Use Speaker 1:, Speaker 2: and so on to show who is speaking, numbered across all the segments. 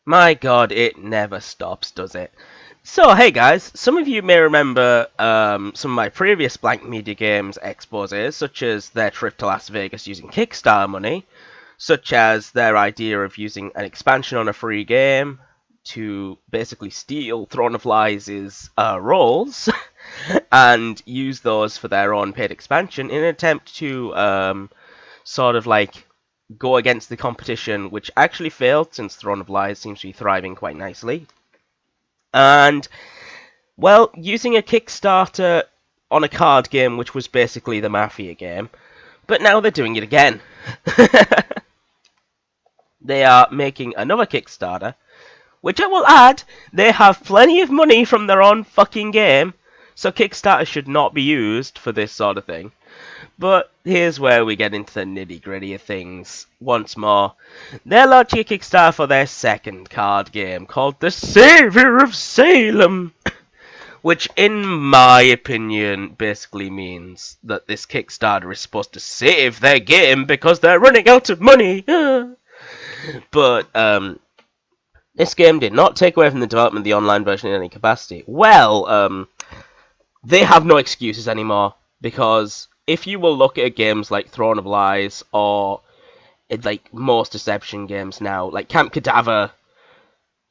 Speaker 1: My god, it never stops, does it? So, hey guys, some of you may remember some of my previous Blankmedia games exposés, such as their trip to Las Vegas using Kickstarter money, such as their idea of using an expansion on a free game to basically steal Throne of Lies' roles and use those for their own paid expansion in an attempt to sort of like go against the competition, which actually failed since Throne of Lies seems to be thriving quite nicely. And, well, using a Kickstarter on a card game, which was basically the Mafia game, but now they're doing it again. They are making another Kickstarter, which I will add, they have plenty of money from their own fucking game, so Kickstarter should not be used for this sort of thing. But here's where we get into the nitty-gritty of things once more. They're launching a Kickstarter for their second card game called The Savior of Salem, which in my opinion basically means that this Kickstarter is supposed to save their game because they're running out of money. But this game did not take away from the development of the online version in any capacity. Well, they have no excuses anymore, because if you will look at games like Throne of Lies or like most Deception games now, like Camp Cadaver,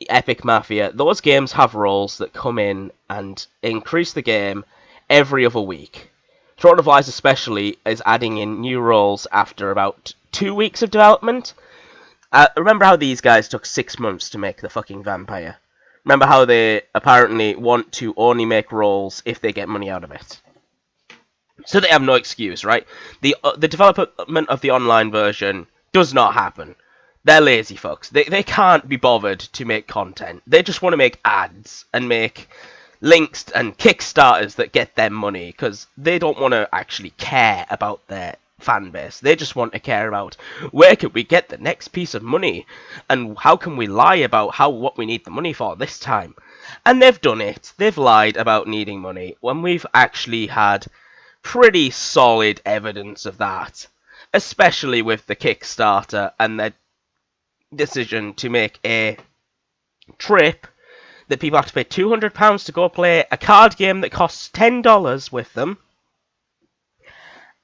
Speaker 1: Epic Mafia, those games have roles that come in and increase the game every other week. Throne of Lies especially is adding in new roles after about 2 weeks of development. Remember how these guys took 6 months to make the fucking vampire? Remember how they apparently want to only make roles if they get money out of it? So they have no excuse, right? The development of the online version does not happen. They're lazy fucks. They can't be bothered to make content. They just want to make ads and make links and Kickstarters that get them money, because they don't want to actually care about their fan base. They just want to care about where can we get the next piece of money and how can we lie about what we need the money for this time. And they've done it. They've lied about needing money when we've actually had pretty solid evidence of that, especially with the Kickstarter and their decision to make a trip that people have to pay £200 to go play a card game that costs $10 with them.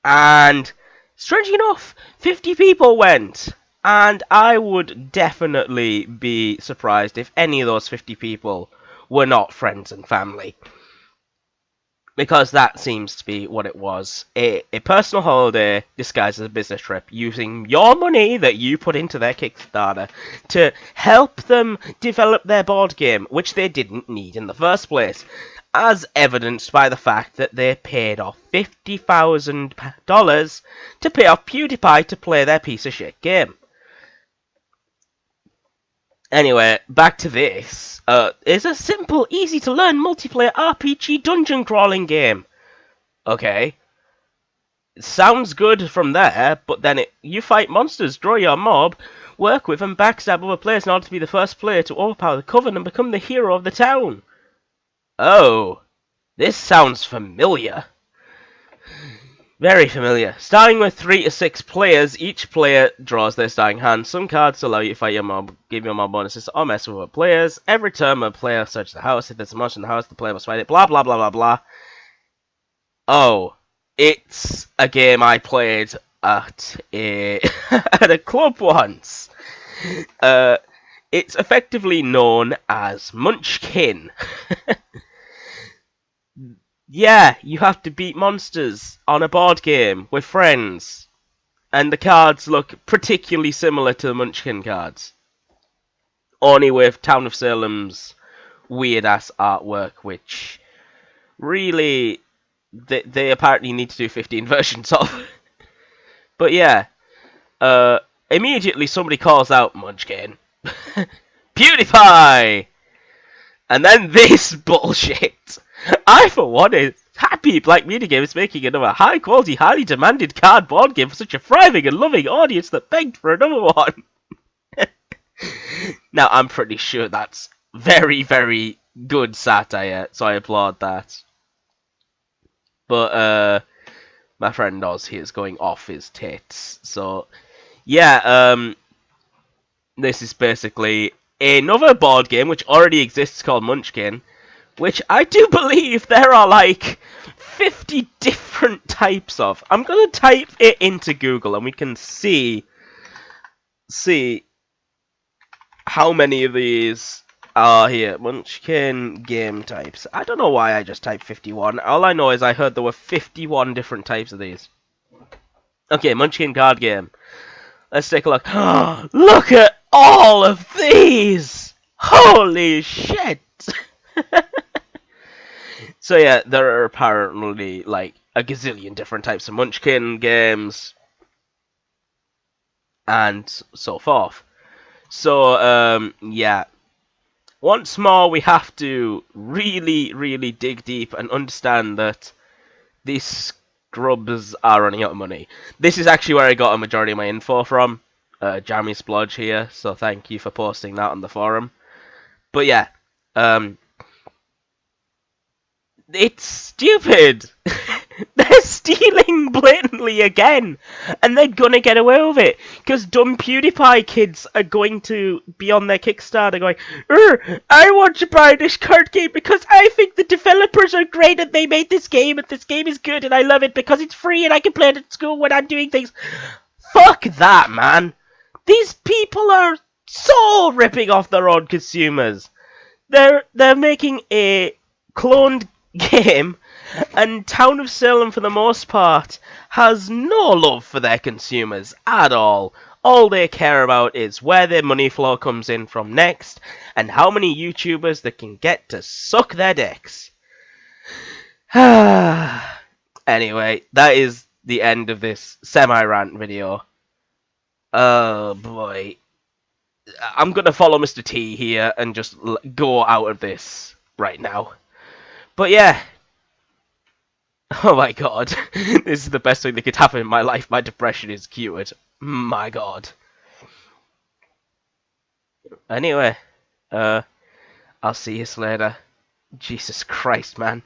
Speaker 1: And strangely enough, 50 people went. And I would definitely be surprised if any of those 50 people were not friends and family. Because that seems to be what it was. A personal holiday disguised as a business trip, using your money that you put into their Kickstarter to help them develop their board game, which they didn't need in the first place. As evidenced by the fact that they paid off $50,000 to pay off PewDiePie to play their piece of shit game. Anyway, back to this. It's a simple, easy-to-learn multiplayer RPG dungeon crawling game. Okay. It sounds good from there, but then you fight monsters, draw your mob, work with and backstab other players in order to be the first player to overpower the coven and become the hero of the town. Oh, this sounds familiar. Very familiar. Starting with 3 to 6 players, each player draws their starting hand. Some cards allow you to fight your mob, give your mob bonuses, or mess with other players. Every turn, a player searches the house. If there's a monster in the house, the player must fight it. Blah, blah, blah, blah, blah. Oh, it's a game I played at at a club once. It's effectively known as Munchkin. Yeah, you have to beat monsters on a board game with friends. And the cards look particularly similar to the Munchkin cards. Only with Town of Salem's weird-ass artwork, which really they apparently need to do 15 versions of. But yeah, immediately somebody calls out Munchkin. PewDiePie! And then this bullshit. I, for one, is happy Blankmedia Game is making another high-quality, highly demanded cardboard game for such a thriving and loving audience that begged for another one. Now, I'm pretty sure that's very, very good satire, so I applaud that. But, my friend Oz here is going off his tits. So, yeah, this is basically another board game which already exists called Munchkin, which I do believe there are like 50 different types of. I'm gonna type it into Google and we can see how many of these are here. Munchkin game types. I don't know why I just typed 51. All I know is I heard there were 51 different types of these. Okay, Munchkin card game. Let's take a look. Look at all of these! Holy shit! So yeah, there are apparently like a gazillion different types of Munchkin games and so forth. So yeah, once more we have to really dig deep and understand that these scrubs are running out of money. This is actually where I got a majority of my info from. Jammy Splodge here, so thank you for posting that on the forum. But yeah, it's stupid. They're stealing blatantly again, and they're gonna get away with it because dumb PewDiePie kids are going to be on their Kickstarter going, I want to buy this card game because I think the developers are great and they made this game and this game is good and I love it because it's free and I can play it at school when I'm doing things. Fuck that, man. These people are so ripping off their own consumers. They're making a cloned game, and Town of Salem, for the most part, has no love for their consumers at all. All they care about is where their money flow comes in from next, and how many YouTubers they can get to suck their dicks. Anyway, that is the end of this semi-rant video. Oh boy. I'm gonna follow Mr. T here and just go out of this right now. But yeah. Oh my god. This is the best thing that could happen in my life. My depression is cured. My god. Anyway, I'll see you later. Jesus Christ, man.